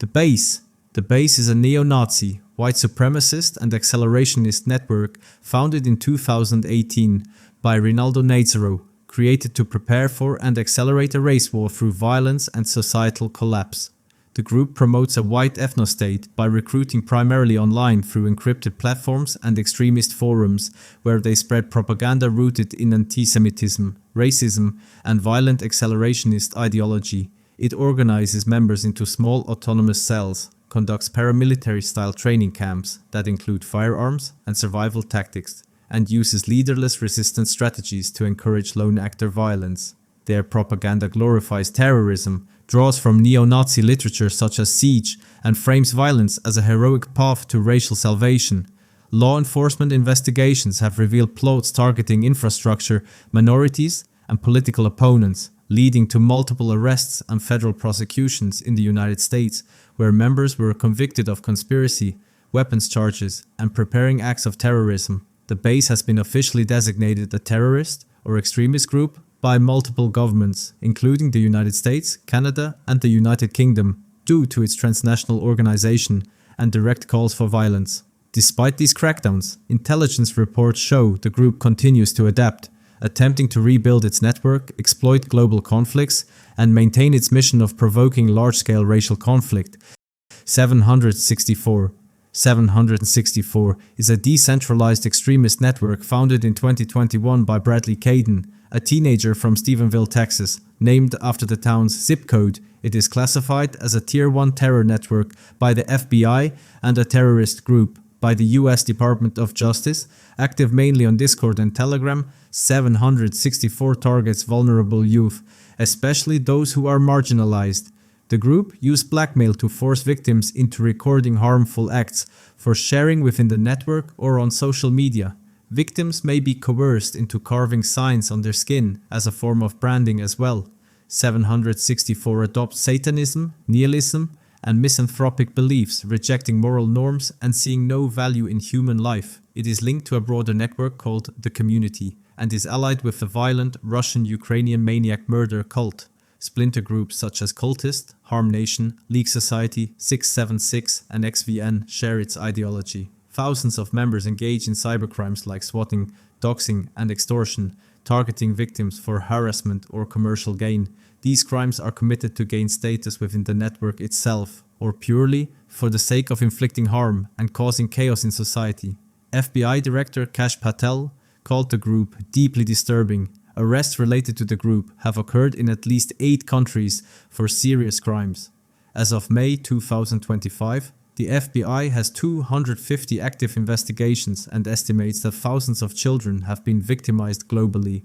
The Base. The Base is a neo-Nazi, white supremacist and accelerationist network founded in 2018 by Rinaldo Nazaro, created to prepare for and accelerate a race war through violence and societal collapse. The group promotes a white ethnostate by recruiting primarily online through encrypted platforms and extremist forums, where they spread propaganda rooted in antisemitism, racism, and violent accelerationist ideology. It organizes members into small autonomous cells, conducts paramilitary-style training camps that include firearms and survival tactics, and uses leaderless resistance strategies to encourage lone actor violence. Their propaganda glorifies terrorism, draws from neo-Nazi literature such as Siege, and frames violence as a heroic path to racial salvation. Law enforcement investigations have revealed plots targeting infrastructure, minorities, and political opponents, leading to multiple arrests and federal prosecutions in the United States, where members were convicted of conspiracy, weapons charges, and preparing acts of terrorism. The base has been officially designated a terrorist or extremist group by multiple governments, including the United States, Canada, and the United Kingdom, due to its transnational organization and direct calls for violence. Despite these crackdowns, intelligence reports show the group continues to adapt, attempting to rebuild its network, exploit global conflicts, and maintain its mission of provoking large-scale racial conflict. 764 is a decentralized extremist network founded in 2021 by Bradley Caden, a teenager from Stephenville, Texas. Named after the town's zip code, it is classified as a Tier 1 terror network by the FBI and a terrorist group by the US Department of Justice, active mainly on Discord and Telegram. 764 targets vulnerable youth, especially those who are marginalized. The group used blackmail to force victims into recording harmful acts for sharing within the network or on social media. Victims may be coerced into carving signs on their skin as a form of branding as well. 764 adopts Satanism, nihilism, and misanthropic beliefs, rejecting moral norms and seeing no value in human life. It is linked to a broader network called The Community and is allied with the violent Russian-Ukrainian Maniac murder cult. Splinter groups such as Cultist, Harm Nation, League Society, 676, and XVN share its ideology. Thousands of members engage in cybercrimes like swatting, doxing, and extortion, targeting victims for harassment or commercial gain. These crimes are committed to gain status within the network itself, or purely for the sake of inflicting harm and causing chaos in society. FBI Director Kash Patel called the group deeply disturbing. Arrests related to the group have occurred in at least 8 countries for serious crimes. As of May 2025, the FBI has 250 active investigations and estimates that thousands of children have been victimized globally.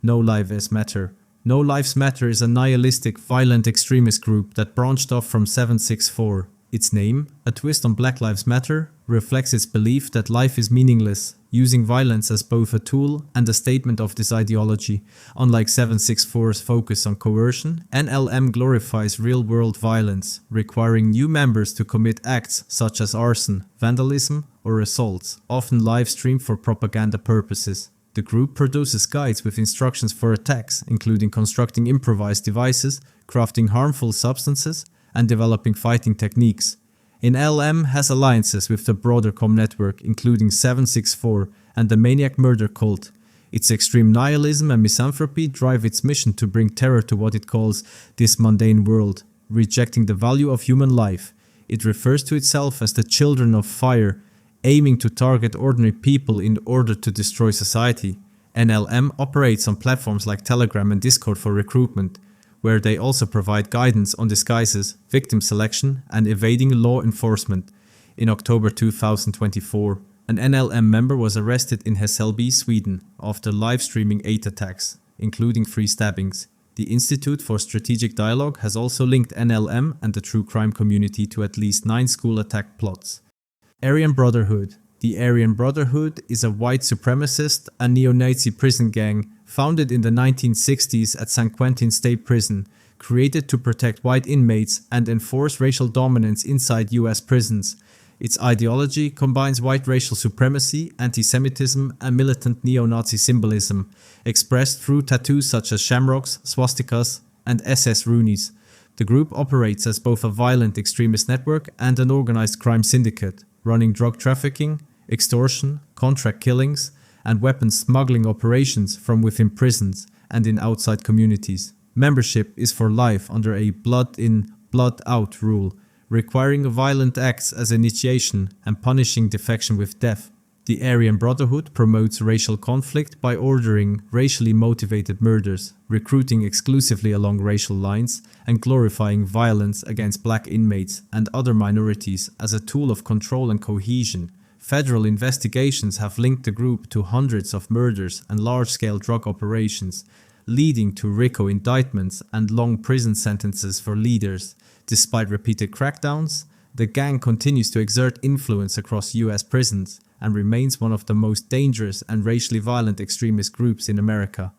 No Lives Matter. No Lives Matter is a nihilistic, violent extremist group that branched off from 764. Its name, a twist on Black Lives Matter, reflects its belief that life is meaningless, using violence as both a tool and a statement of this ideology. Unlike 764's focus on coercion, NLM glorifies real-world violence, requiring new members to commit acts such as arson, vandalism, or assaults, often live-streamed for propaganda purposes. The group produces guides with instructions for attacks, including constructing improvised devices, crafting harmful substances, and developing fighting techniques. NLM has alliances with the broader com network, including 764 and the Maniac murder cult. Its extreme nihilism and misanthropy drive its mission to bring terror to what it calls this mundane world, rejecting the value of human life. It refers to itself as the Children of Fire, aiming to target ordinary people in order to destroy society. NLM operates on platforms like Telegram and Discord for recruitment, where they also provide guidance on disguises, victim selection, and evading law enforcement. In October 2024, an NLM member was arrested in Hässelby, Sweden, after live-streaming 8 attacks, including 3 stabbings. The Institute for Strategic Dialogue has also linked NLM and the true crime community to at least 9 school attack plots. Aryan Brotherhood. The Aryan Brotherhood is a white supremacist and neo-Nazi prison gang founded in the 1960s at San Quentin State Prison, created to protect white inmates and enforce racial dominance inside US prisons. Its ideology combines white racial supremacy, anti-Semitism, and militant neo-Nazi symbolism, expressed through tattoos such as shamrocks, swastikas, and SS Roonies. The group operates as both a violent extremist network and an organized crime syndicate, running drug trafficking, extortion, contract killings, and weapons smuggling operations from within prisons and in outside communities. Membership is for life under a blood in, blood out rule, requiring violent acts as initiation and punishing defection with death. The Aryan Brotherhood promotes racial conflict by ordering racially motivated murders, recruiting exclusively along racial lines, and glorifying violence against black inmates and other minorities as a tool of control and cohesion. Federal investigations have linked the group to hundreds of murders and large-scale drug operations, leading to RICO indictments and long prison sentences for leaders. Despite repeated crackdowns, the gang continues to exert influence across US prisons and remains one of the most dangerous and racially violent extremist groups in America.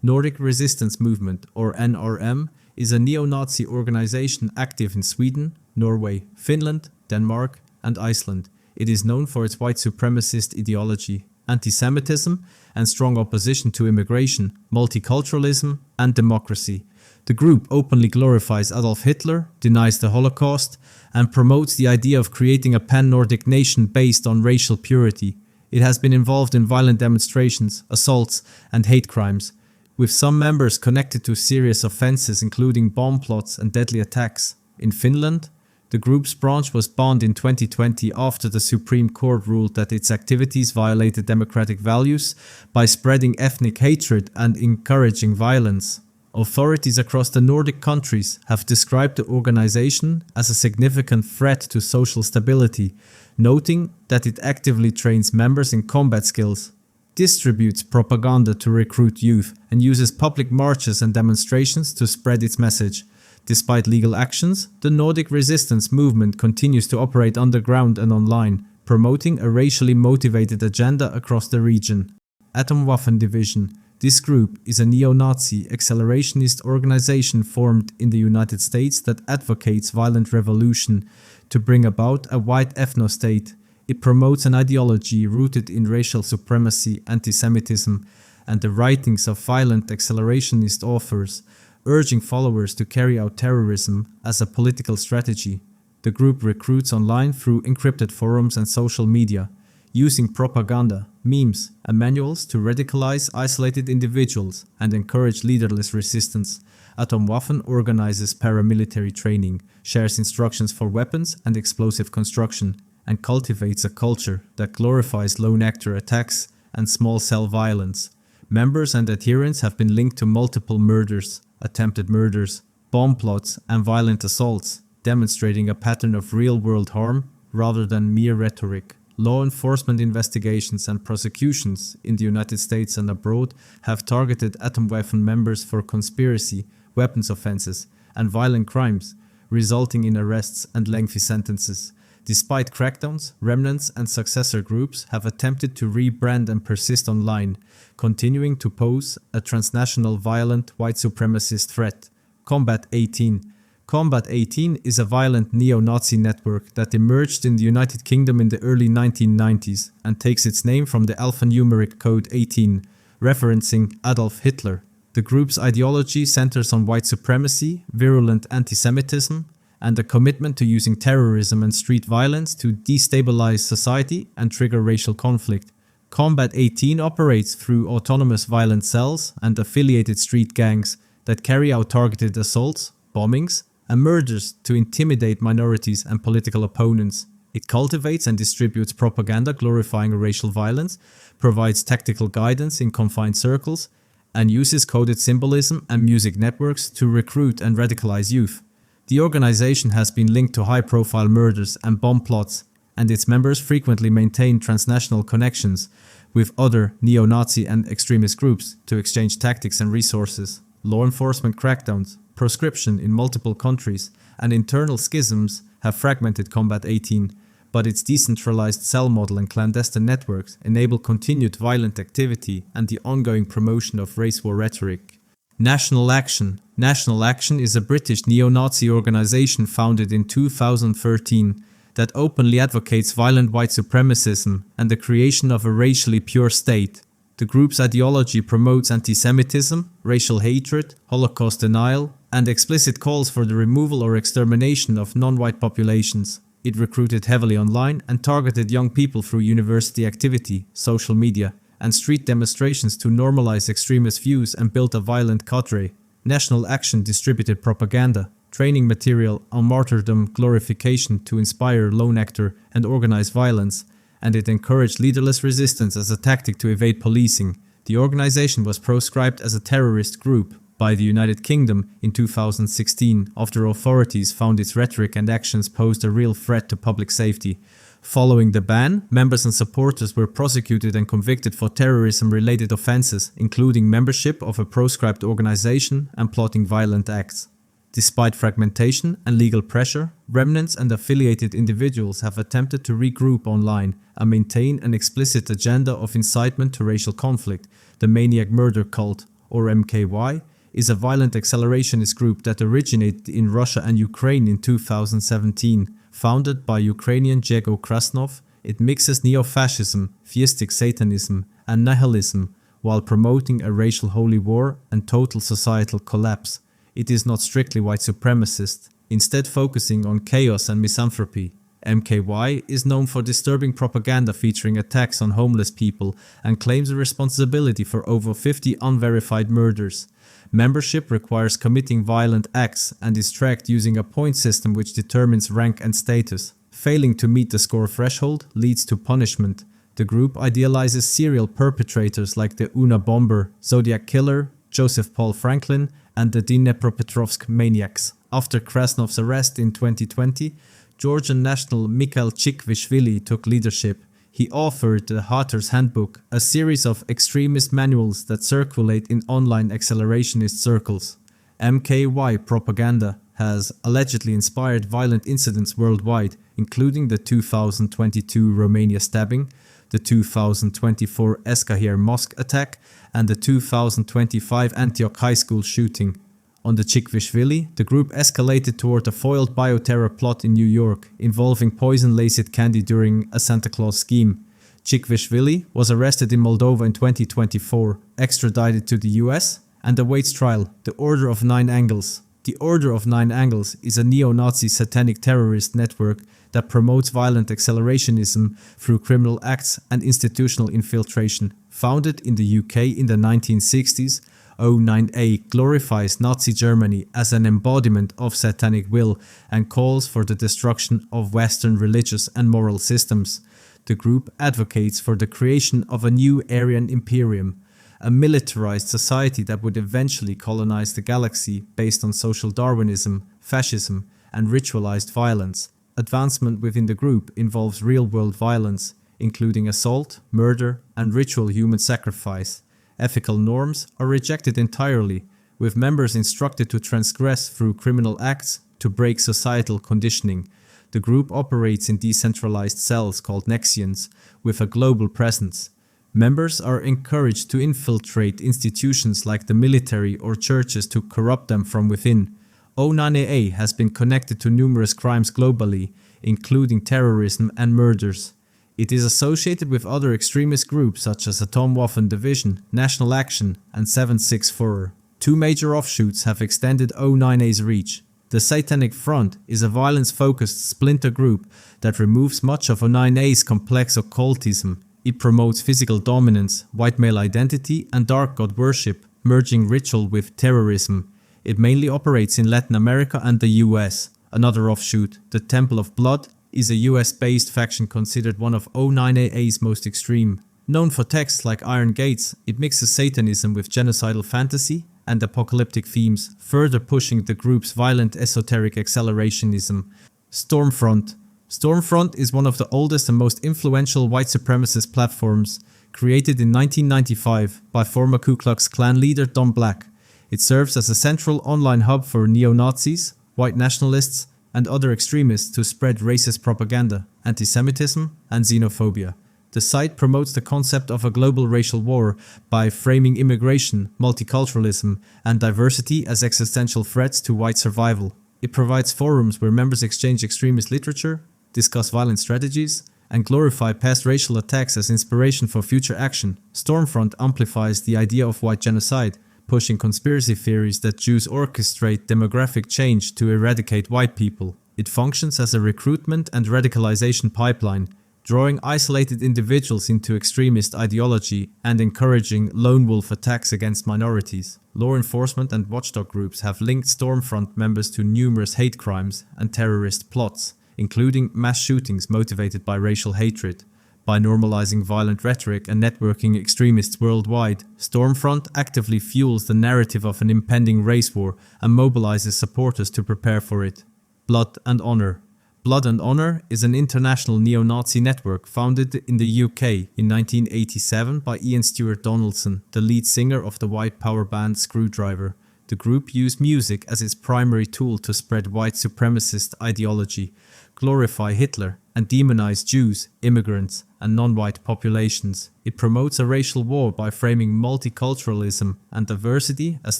Nordic Resistance Movement, or NRM, is a neo-Nazi organization active in Sweden, Norway, Finland, Denmark, and Iceland. It is known for its white supremacist ideology, anti-Semitism, and strong opposition to immigration, multiculturalism, and democracy. The group openly glorifies Adolf Hitler, denies the Holocaust, and promotes the idea of creating a pan-Nordic nation based on racial purity. It has been involved in violent demonstrations, assaults, and hate crimes, with some members connected to serious offenses including bomb plots and deadly attacks. In Finland, the group's branch was banned in 2020 after the Supreme Court ruled that its activities violated democratic values by spreading ethnic hatred and encouraging violence. Authorities across the Nordic countries have described the organization as a significant threat to social stability, noting that it actively trains members in combat skills, distributes propaganda to recruit youth, and uses public marches and demonstrations to spread its message. Despite legal actions, the Nordic resistance movement continues to operate underground and online, promoting a racially motivated agenda across the region. Atomwaffen Division. This group is a neo-Nazi accelerationist organization formed in the United States that advocates violent revolution to bring about a white ethno-state. It promotes an ideology rooted in racial supremacy, anti-Semitism, and the writings of violent accelerationist authors, urging followers to carry out terrorism as a political strategy. The group recruits online through encrypted forums and social media, using propaganda, memes, and manuals to radicalize isolated individuals and encourage leaderless resistance. Atomwaffen organizes paramilitary training, shares instructions for weapons and explosive construction, and cultivates a culture that glorifies lone actor attacks and small cell violence. Members and adherents have been linked to multiple murders, attempted murders, bomb plots, and violent assaults, demonstrating a pattern of real-world harm rather than mere rhetoric. Law enforcement investigations and prosecutions in the United States and abroad have targeted Atomwaffen members for conspiracy, weapons offenses, and violent crimes, resulting in arrests and lengthy sentences. Despite crackdowns, remnants and successor groups have attempted to rebrand and persist online, continuing to pose a transnational violent white supremacist threat. Combat 18. Combat 18 is a violent neo-Nazi network that emerged in the United Kingdom in the early 1990s and takes its name from the alphanumeric code 18, referencing Adolf Hitler. The group's ideology centers on white supremacy, virulent anti-Semitism, and a commitment to using terrorism and street violence to destabilize society and trigger racial conflict. Combat 18 operates through autonomous violent cells and affiliated street gangs that carry out targeted assaults, bombings, and murders to intimidate minorities and political opponents. It cultivates and distributes propaganda glorifying racial violence, provides tactical guidance in confined circles, and uses coded symbolism and music networks to recruit and radicalize youth. The organization has been linked to high-profile murders and bomb plots, and its members frequently maintain transnational connections with other neo-Nazi and extremist groups to exchange tactics and resources. Law enforcement crackdowns, proscription in multiple countries, and internal schisms have fragmented Combat 18, but its decentralized cell model and clandestine networks enable continued violent activity and the ongoing promotion of race war rhetoric. National Action. National Action is a British neo-Nazi organization founded in 2013 that openly advocates violent white supremacism and the creation of a racially pure state. The group's ideology promotes anti-Semitism, racial hatred, Holocaust denial, and explicit calls for the removal or extermination of non-white populations. It recruited heavily online and targeted young people through university activity, social media, and street demonstrations to normalize extremist views and build a violent cadre. National Action distributed propaganda, training material on martyrdom glorification to inspire lone actor and organize violence, and it encouraged leaderless resistance as a tactic to evade policing. The organization was proscribed as a terrorist group by the United Kingdom in 2016 after authorities found its rhetoric and actions posed a real threat to public safety. Following the ban, members and supporters were prosecuted and convicted for terrorism-related offenses, including membership of a proscribed organization and plotting violent acts. Despite fragmentation and legal pressure, remnants and affiliated individuals have attempted to regroup online and maintain an explicit agenda of incitement to racial conflict. The Maniac murder cult, or MKY, is a violent accelerationist group that originated in Russia and Ukraine in 2017. Founded by Ukrainian Jego Krasnov, it mixes neo-fascism, theistic satanism, and nihilism while promoting a racial holy war and total societal collapse. It is not strictly white supremacist, instead focusing on chaos and misanthropy. MKY is known for disturbing propaganda featuring attacks on homeless people and claims a responsibility for over 50 unverified murders. Membership requires committing violent acts and is tracked using a point system which determines rank and status. Failing to meet the score threshold leads to punishment. The group idealizes serial perpetrators like the Una bomber, Zodiac killer, Joseph Paul Franklin, and the Dnepropetrovsk maniacs. After Krasnov's arrest in 2020, Georgian national Mikhail Chikvishvili took leadership. He authored the Hatter's Handbook, a series of extremist manuals that circulate in online accelerationist circles. MKY propaganda has allegedly inspired violent incidents worldwide, including the 2022 Romania stabbing, the 2024 Eskahir mosque attack, and the 2025 Antioch High School shooting. On the Chikvishvili, the group escalated toward a foiled bioterror plot in New York, involving poison-laced candy during a Santa Claus scheme. Chikvishvili was arrested in Moldova in 2024, extradited to the US, and awaits trial. The Order of Nine Angles. The Order of Nine Angles is a neo-Nazi satanic terrorist network that promotes violent accelerationism through criminal acts and institutional infiltration. Founded in the UK in the 1960s, O9A glorifies Nazi Germany as an embodiment of satanic will and calls for the destruction of Western religious and moral systems. The group advocates for the creation of a new Aryan Imperium, a militarized society that would eventually colonize the galaxy based on social Darwinism, fascism, and ritualized violence. Advancement within the group involves real-world violence, including assault, murder, and ritual human sacrifice. Ethical norms are rejected entirely, with members instructed to transgress through criminal acts to break societal conditioning. The group operates in decentralized cells called Nexians, with a global presence. Members are encouraged to infiltrate institutions like the military or churches to corrupt them from within. O9A has been connected to numerous crimes globally, including terrorism and murders. It is associated with other extremist groups such as Atomwaffen Division, National Action, and 764. Two major offshoots have extended O9A's reach. The Satanic Front is a violence-focused splinter group that removes much of O9A's complex occultism. It promotes physical dominance, white male identity, and dark god worship, merging ritual with terrorism. It mainly operates in Latin America and the US. Another offshoot, the Temple of Blood, is a US-based faction considered one of O9AA's most extreme. Known for texts like Iron Gates, it mixes Satanism with genocidal fantasy and apocalyptic themes, further pushing the group's violent esoteric accelerationism. Stormfront. Stormfront is one of the oldest and most influential white supremacist platforms, created in 1995 by former Ku Klux Klan leader Don Black. It serves as a central online hub for neo-Nazis, white nationalists, and other extremists to spread racist propaganda, anti-Semitism, and xenophobia. The site promotes the concept of a global racial war by framing immigration, multiculturalism, and diversity as existential threats to white survival. It provides forums where members exchange extremist literature, discuss violent strategies, and glorify past racial attacks as inspiration for future action. Stormfront amplifies the idea of white genocide pushing conspiracy theories that Jews orchestrate demographic change to eradicate white people. It functions as a recruitment and radicalization pipeline, drawing isolated individuals into extremist ideology and encouraging lone wolf attacks against minorities. Law enforcement and watchdog groups have linked Stormfront members to numerous hate crimes and terrorist plots, including mass shootings motivated by racial hatred. By normalizing violent rhetoric and networking extremists worldwide, Stormfront actively fuels the narrative of an impending race war and mobilizes supporters to prepare for it. Blood and Honor. Blood and Honor is an international neo-Nazi network founded in the UK in 1987 by Ian Stewart Donaldson, the lead singer of the white power band Screwdriver. The group used music as its primary tool to spread white supremacist ideology, glorify Hitler, and demonize Jews, immigrants, and non-white populations. It promotes a racial war by framing multiculturalism and diversity as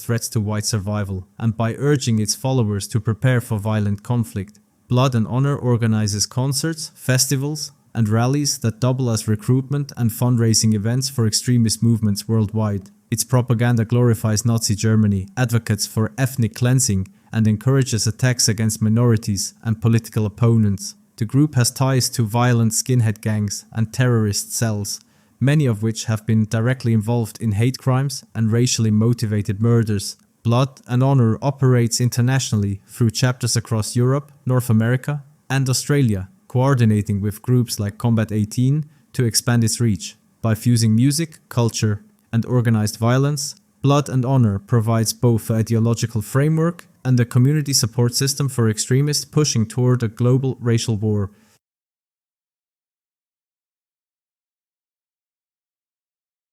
threats to white survival, and by urging its followers to prepare for violent conflict. Blood and Honor organizes concerts, festivals, and rallies that double as recruitment and fundraising events for extremist movements worldwide. Its propaganda glorifies Nazi Germany, advocates for ethnic cleansing, and encourages attacks against minorities and political opponents. The group has ties to violent skinhead gangs and terrorist cells, many of which have been directly involved in hate crimes and racially motivated murders. Blood and Honor operates internationally through chapters across Europe, North America, and Australia, coordinating with groups like Combat 18 to expand its reach. By fusing music, culture, and organized violence, Blood and Honor provides both an ideological framework and a community support system for extremists pushing toward a global racial war.